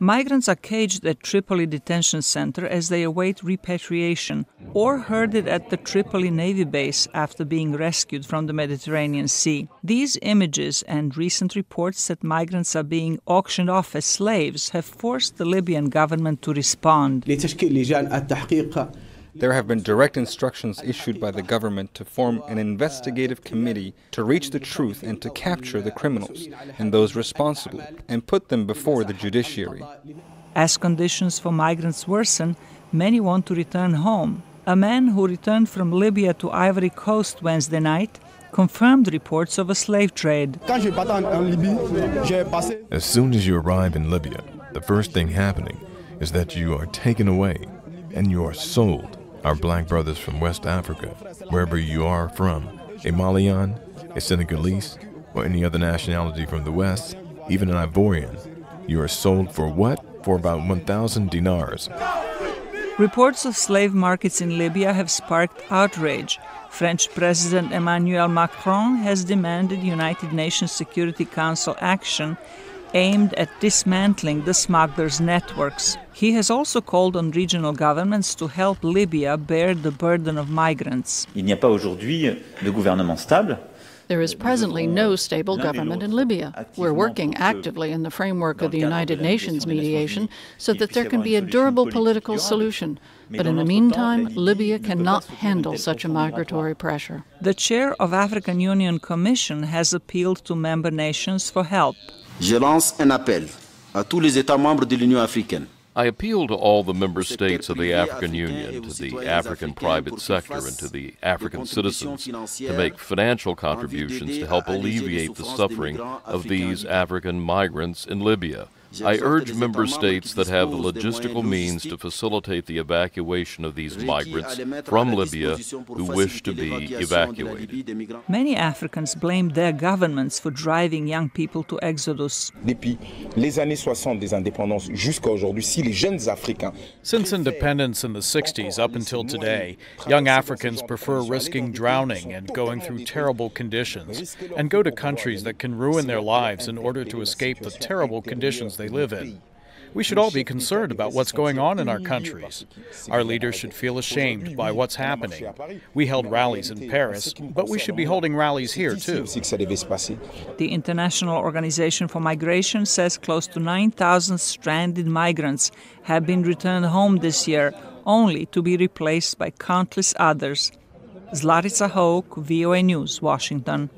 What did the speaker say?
Migrants are caged at Tripoli detention center as they await repatriation, or herded at the Tripoli Navy base after being rescued from the Mediterranean Sea. These images and recent reports that migrants are being auctioned off as slaves have forced the Libyan government to respond. There have been direct instructions issued by the government to form an investigative committee to reach the truth and to capture the criminals and those responsible and put them before the judiciary. As conditions for migrants worsen, many want to return home. A man who returned from Libya to Ivory Coast Wednesday night confirmed reports of a slave trade. As soon as you arrive in Libya, the first thing happening is that you are taken away and you are sold. Our black brothers from West Africa, wherever you are from, a Malian, a Senegalese, or any other nationality from the West, even an Ivorian, you are sold for what? For about 1,000 dinars. Reports of slave markets in Libya have sparked outrage. French President Emmanuel Macron has demanded United Nations Security Council action aimed at dismantling the smugglers' networks. He has also called on regional governments to help Libya bear the burden of migrants. Il n'y a pas aujourd'hui de gouvernement stable. There is presently no stable government in Libya. We're working actively in the framework of the United Nations mediation so that there can be a durable political solution. But in the meantime, Libya cannot handle such a migratory pressure. The chair of African Union Commission has appealed to member nations for help. Je lance un appel à tous les États membres de l'Union africaine. I appeal to all the member states of the African Union, to the African private sector, and to the African citizens to make financial contributions to help alleviate the suffering of these African migrants in Libya. I urge member states that have the logistical means to facilitate the evacuation of these migrants from Libya who wish to be evacuated. Many Africans blame their governments for driving young people to exodus. Depuis les années 60 des indépendances jusqu'à aujourd'hui, si les jeunes Africains. Since independence in the 60s up until today, young Africans prefer risking drowning and going through terrible conditions and go to countries that can ruin their lives in order to escape the terrible conditions they live in. We should all be concerned about what's going on in our countries. Our leaders should feel ashamed by what's happening. We held rallies in Paris, but we should be holding rallies here too. The International Organization for Migration says close to 9,000 stranded migrants have been returned home this year, only to be replaced by countless others. Zlarica Houk, VOA News, Washington.